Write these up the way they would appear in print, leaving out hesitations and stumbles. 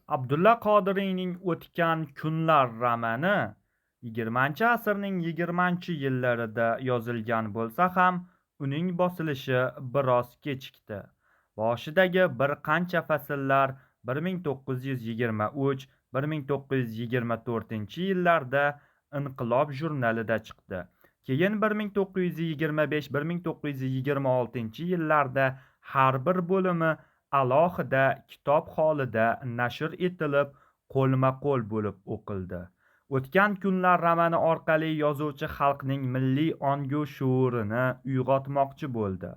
Abdulla Qodiriyning "O'tgan kunlar" romani 20-asrning 20-yillarida yozilgan bo'lsa ham, uning bosilishi biroz kechikdi. Boshidagi bir qancha fasllar 1923-1924-yillarda Inqilob jurnalida chiqdi. Keyin 1925-1926-yillarda har bir bo'limi alohida kitob holida nashr etilib, qo'lma-qo'l bo'lib o'qildi. "O'tgan kunlar" romani orqali yozuvchi xalqning milliy ongu shuurini uyg'otmoqchi bo'ldi.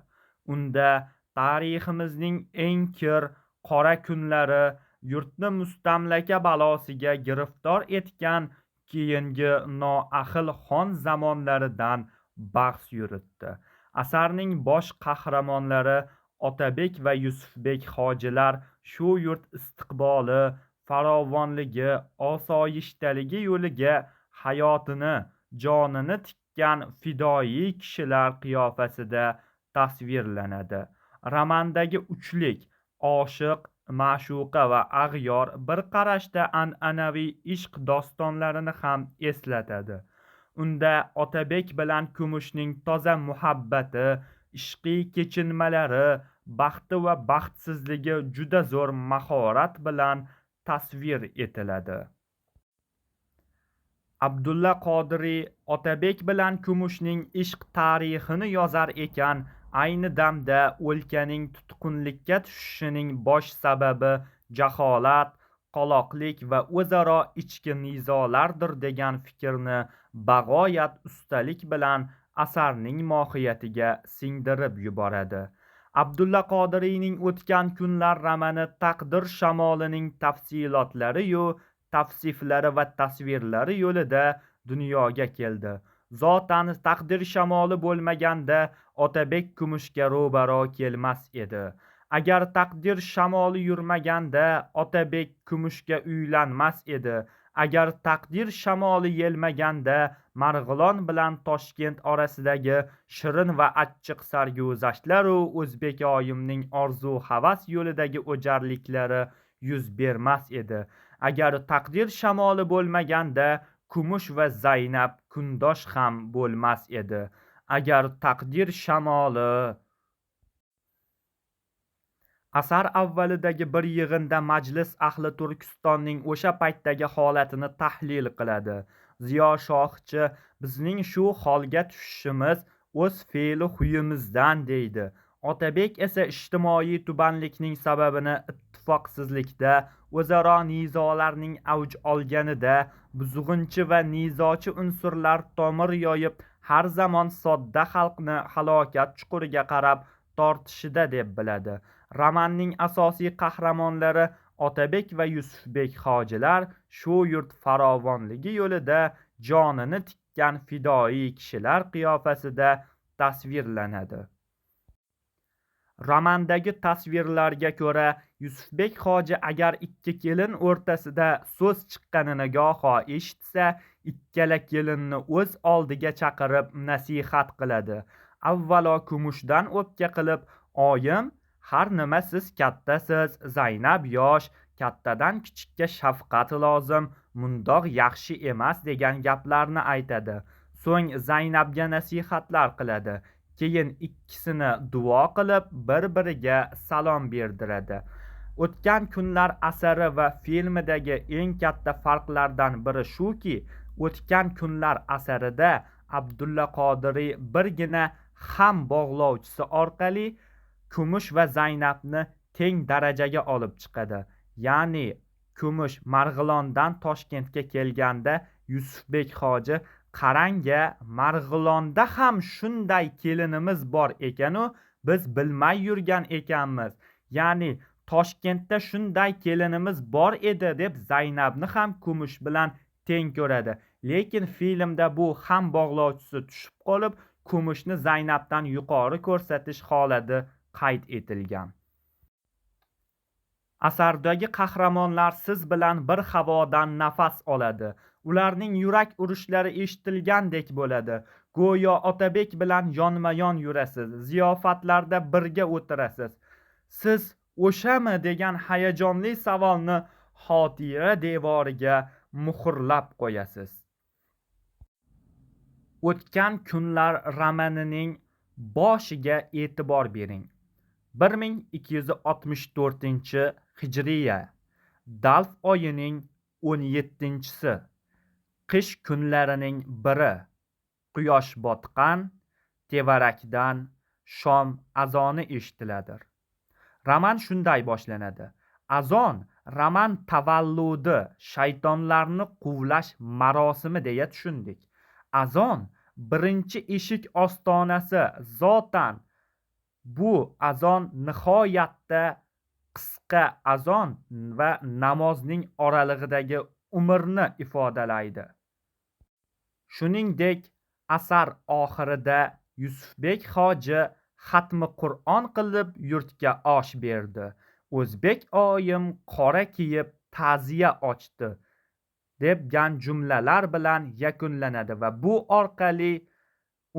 Unda tariximizning eng kir, qora kunlari, yurtni mustamlaka balosiga giriftor etgan keyingi noahil xon zamonlaridan bahs yuritdi. Asarning bosh qahramonlari Otabek va Yusufbek hojilar shu yurt istiqboli, farovonligi, osoyishtaligi yo'liga hayotini, jonini tikkan fidoyi kishilar qiyofasida tasvirlanadi. Romandagi uchlik oshiq, ma'shuqa va ag'yor bir qarashda an'anaviy ishq dostonlarini ham eslatadi. Unda Otabek bilan Kumushning toza muhabbati, ishqiy kechinmalari, baxti va baxtsizligi juda zo'r mahorat bilan tasvir etiladi. Abdulla Qodiriy Otabek bilan Kumushning ishq tarixini yozar ekan, ayni damda o'lkaning tutqunlikka tushishining bosh sababi jaholat, qoloqlik va o'zaro ichki nizolardir degan fikrni bag'oyat ustalik bilan asarning mohiyatiga singdirib yuboradi. Abdulla Qodiriyning "O'tgan kunlar" romani taqdir shamolining tafsilotlari-yu tavsiflari va tasvirlari yo'lida dunyoga keldi. Zotan taqdir shamoli bo'lmaganda Otabek Kumushga ro'baro kelmas edi. Agar taqdir shamoli yurmaganda Otabek Kumushga uylanmas edi. Agar taqdir shamoli yelmaganda Marg'ilon bilan Toshkent orasidagi shirin va achchiq sarguzashtlar-u O'zbekoyimning orzu-havas yo'lidagi o'jarliklari yuz bermas edi. Agar taqdir shamoli bo'lmaganda Kumush va Zaynab kundosh ham bo'lmas edi. Agar taqdir shamoli... Asar avvalidagi bir yig'inda majlis ahli Turkistonning o'sha paytdagi holatini tahlil qiladi. Ziyo Shohchi "Bizning shu holga tushishimiz o'z fe'li huyimizdan" deydi. Otabek esa ijtimoiy tubanlikning sababini ittifoqsizlikda, o'zaro nizolarning avj olganida, buzg'unchi va nizochi unsurlar tomir yoyib, har zamon sodda xalqni halokat chuquriga qarab tortishida deb biladi. Romanning asosiy qahramonlari Otabek va Yusufbek hojilar shu yurt farovonligi yo'lida jonini tikkan fidoyi kishilar qiyofasida tasvirlanadi. Romandagi tasvirlarga ko'ra, Yusufbek hoji agar ikki kelin o'rtasida so'z chiqqanini goho eshitsa, ikkala kelinni o'z oldiga chaqirib nasihat qiladi. Avvalo Kumushdan o'pka qilib, "Oyim, har nima siz kattasiz, Zaynab yosh, kattadan kichikka shafqat lozim, mundoq yaxshi emas" degan gaplarni aytadi. So'ng Zaynabga nasihatlar qiladi. Keyin ikkisini duo qilib, bir-biriga salom berdiradi. "O'tgan kunlar" asari va filmidagi eng katta farqlardan biri shuki, "O'tgan kunlar" asarida Abdulla Qodiriy birgina ham bog'lovchisi orqali Kumush va Zaynabni teng darajaga olib chiqadi. Ya'ni Kumush Marg'ilondan Toshkentga kelganda Yusufbek hoji "Qarang-a, Marg'ilonda ham shunday kelinimiz bor ekanu, biz bilmay yurgan ekanmiz. Ya'ni Toshkentda shunday kelinimiz bor edi" deb Zaynabni ham Kumush bilan teng ko'radi. Lekin filmda bu ham bog'lovchisi tushib qolib, Kumushni Zaynabdan yuqori ko'rsatish holati qayd etilgan. Asardagi qahramonlar siz bilan bir havodan nafas oladi. Ularning yurak urishlari eshitilgandek bo'ladi. Go'yo Otabek bilan yonma-yon yurasiz, ziyofatlarda birga o'tirasiz. "Siz o'shami?" degan hayajonli savolni xotira devoriga muhrlab qo'yasiz. O'tgan kunlar romanining boshiga e'tibor bering. 1264-hijriya Dalv oyining 17-si qish kunlarining biri. Quyosh botgan tevarakdan shom azoni eshitiladir. Roman shunday boshlanadi. Azon roman tavalludi, shaytonlarni quvlash marosimi deya tushundik. Azon birinchi eshik ostonasi zotan. Bu azon nihoyatda qisqa azon va namozning oralig'idagi umrni ifodalaydi. Shuningdek, asar oxirida Yusufbek hoji xatmi Qur'on qilib yurtga osh berdi. O'zbek oyim qora kiyib ta'ziya ochdi degan jumlalar bilan yakunlanadi va bu orqali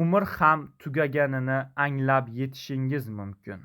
umr ham tugaganini anglab yetishingiz mumkin.